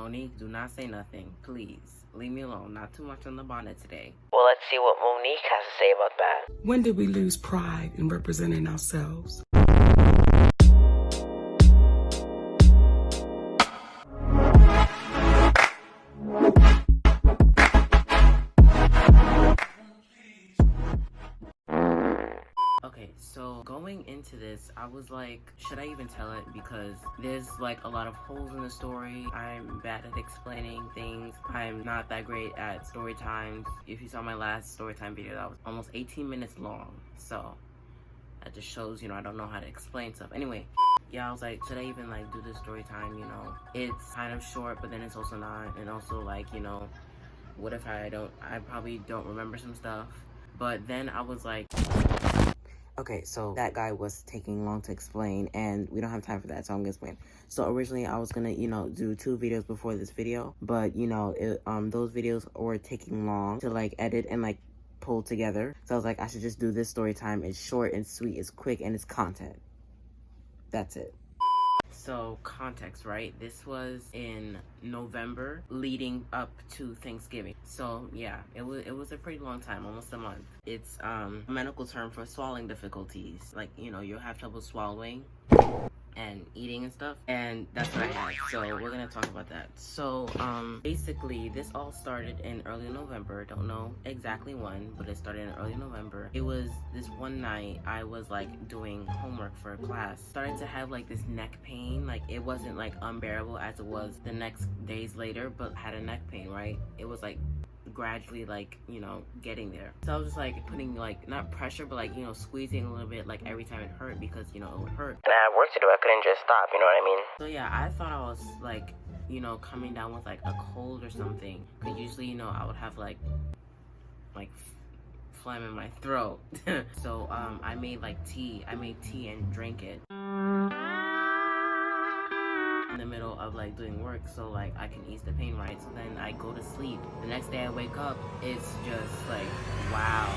Monique, do not say nothing. Please. Leave me alone. Not too much on the bonnet today. Well, let's see what Monique has to say about that. When did we lose pride in representing ourselves? Okay, so going into this, I was like, should I even tell it? Because there's like a lot of holes in the story. I'm bad at explaining things. I'm not that great at story times. If you saw my last story time video, that was almost 18 minutes long. So that just shows, I don't know how to explain stuff. Anyway, yeah, I was like, should I even like do this story time? It's kind of short, but then it's also not. And also like, what if I probably don't remember some stuff. But then I was like, okay, so that guy was taking long to explain, and we don't have time for that, so I'm gonna explain. So originally I was gonna, do 2 videos before this video, but, those videos were taking long to, like, edit and, like, pull together. So I was like, I should just do this story time. It's short and sweet, it's quick, and it's content. That's it. So, context, right? This was in November, leading up to Thanksgiving. So, yeah, it was a pretty long time, almost a month. It's a medical term for swallowing difficulties. Like, you'll have trouble swallowing and eating and stuff, and that's what I had. So we're gonna talk about that. So basically this all started in early November. Don't know exactly when, but it started in early November. It was this one night I was like doing homework for a class, started to have like this neck pain. Like it wasn't like unbearable as it was the next days later, but had a neck pain, right? It was like gradually like getting there. So I was just like putting like not pressure but like squeezing a little bit like every time it hurt, because it would hurt. And I had work to do. I couldn't just stop, you know what I mean? So yeah, I thought I was like coming down with like a cold or something, because usually I would have like phlegm in my throat. So I made tea and drank it in the middle of like doing work, so like I can ease the pain, right? So then I go to sleep. The next day I wake up, it's just like, wow,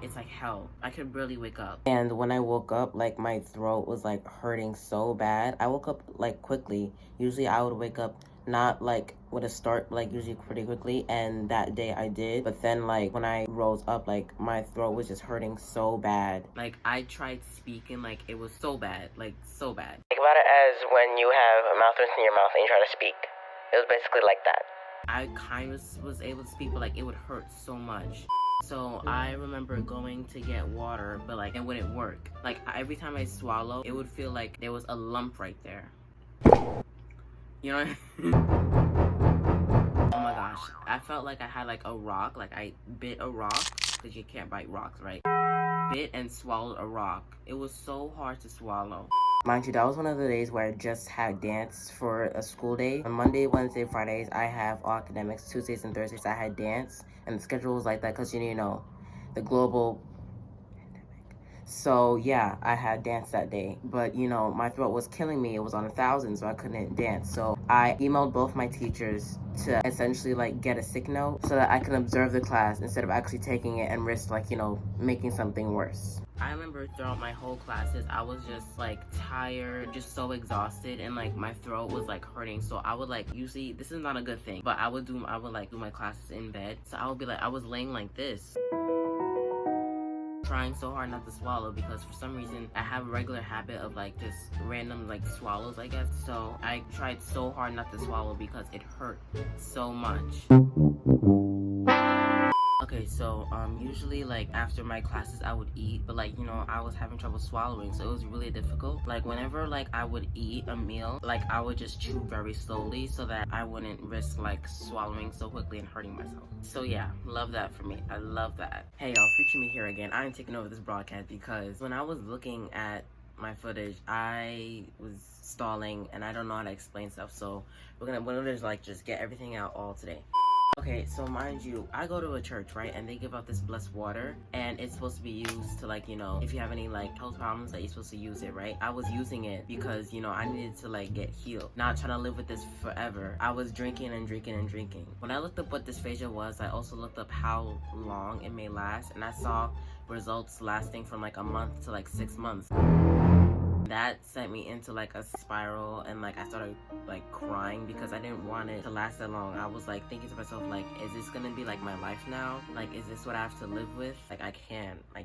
it's like hell. I could barely wake up. And when I woke up, like my throat was like hurting so bad. I woke up like quickly. Usually I would wake up not like with a start, like usually pretty quickly, and that day I did. But then like when I rose up, like my throat was just hurting so bad. Like I tried speaking, like it was so bad, like so bad. Think about it as when you have a mouth rinse in your mouth and you try to speak. It was basically like that. I kind of was able to speak, but like it would hurt so much. So I remember going to get water, but like it wouldn't work. Like every time I swallow, it would feel like there was a lump right there. You know what I mean? Oh my gosh. I felt like I had like a rock, like I bit a rock, because you can't bite rocks, right? Bit and swallowed a rock. It was so hard to swallow. Mind you, that was one of the days where I just had dance for a school day. On Monday, Wednesday, Fridays, I have all academics. Tuesdays and Thursdays, I had dance. And the schedule was like that because, the global pandemic. So, yeah, I had dance that day. But, my throat was killing me. It was on 1,000, so I couldn't dance. So I emailed both my teachers to essentially, like, get a sick note so that I can observe the class instead of actually taking it and risk, like, making something worse. I remember throughout my whole classes, I was just like tired, just so exhausted, and like my throat was like hurting. So I would like, usually, this is not a good thing, but I would like do my classes in bed. So I would be like, I was laying like this, trying so hard not to swallow, because for some reason I have a regular habit of like just random like swallows, I guess. So I tried so hard not to swallow because it hurt so much. Okay, so usually like after my classes I would eat, but like I was having trouble swallowing, so it was really difficult. Like whenever like I would eat a meal, like I would just chew very slowly so that I wouldn't risk like swallowing so quickly and hurting myself. So yeah, love that for me. I love that. Hey y'all, feature me here again. I'm taking over this broadcast because when I was looking at my footage, I was stalling and I don't know how to explain stuff. So we're gonna like just get everything out all today. Okay, so mind you, I go to a church, right, and they give out this blessed water, and it's supposed to be used to, like, if you have any, like, health problems, that you're supposed to use it, right? I was using it because, I needed to, like, get healed, not trying to live with this forever. I was drinking and drinking and drinking. When I looked up what dysphagia was, I also looked up how long it may last, and I saw results lasting from, like, a month to, like, 6 months. that sent me into like a spiral, and like I started like crying because I didn't want it to last that long. I was like thinking to myself, like, is this gonna be like my life now? Like, is this what I have to live with? Like, I can't. I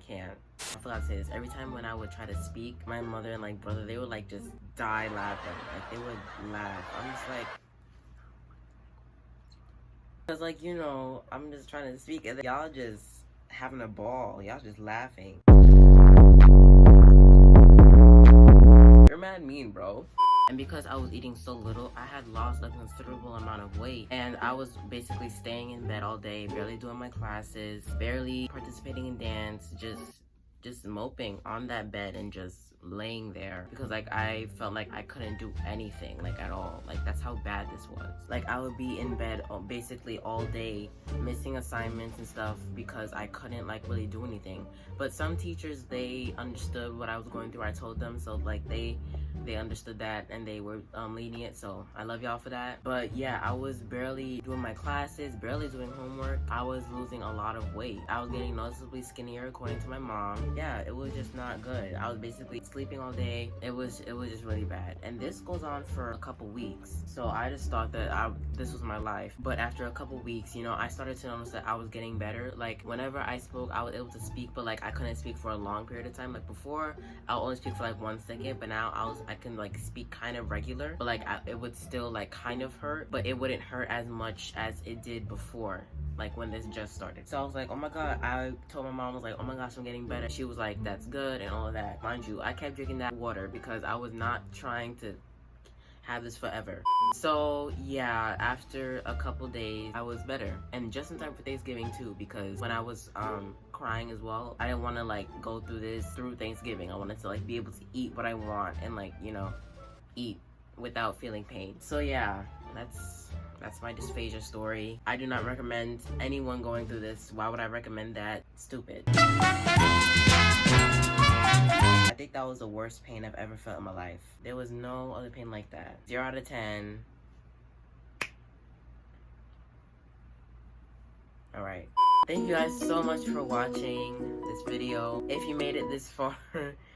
forgot to say this. Every time when I would try to speak, my mother and like brother, they would like just die laughing. Like, they would laugh. I'm just like, cause like, you know, I'm just trying to speak and y'all just having a ball. Y'all just laughing. You're mad mean, bro. And because I was eating so little, I had lost a considerable amount of weight. And I was basically staying in bed all day, barely doing my classes, barely participating in dance, just moping on that bed and just laying there because like I felt like I couldn't do anything like at all. Like, that's how bad this was. Like, I would be in bed basically all day, missing assignments and stuff because I couldn't like really do anything. But some teachers, they understood what I was going through. I told them, so like they understood that and they were lenient, so I love y'all for that. But yeah, I was barely doing my classes, barely doing homework. I was losing a lot of weight. I was getting noticeably skinnier according to my mom. Yeah, it was just not good. I was basically sleeping all day. It was just really bad. And this goes on for a couple weeks. So I just thought that this was my life. But after a couple weeks, you know, I started to notice that I was getting better. Like, whenever I spoke, I was able to speak, but like I couldn't speak for a long period of time. Like, before, I would only speak for like 1 second, but now I can like speak kind of regular, but like it would still like kind of hurt, but it wouldn't hurt as much as it did before, like when this just started. So I was like, oh my god. I told my mom, I was like, oh my gosh, I'm getting better. She was like, that's good and all of that. Mind you, I kept drinking that water because I was not trying to have this forever. So yeah, after a couple days I was better, and just in time for Thanksgiving too, because when I was crying as well, I didn't want to like go through this through Thanksgiving. I wanted to like be able to eat what I want and like, you know, eat without feeling pain. So yeah, that's my dysphagia story. I do not recommend anyone going through this. Why would I recommend that? Stupid. I think that was the worst pain I've ever felt in my life. There was no other pain like that. 0 out of 10. Alright. Thank you guys so much for watching this video. If you made it this far,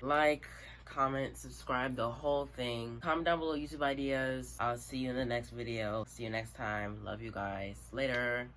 like, comment, subscribe, the whole thing. Comment down below YouTube ideas. I'll see you in the next video. See you next time. Love you guys. Later.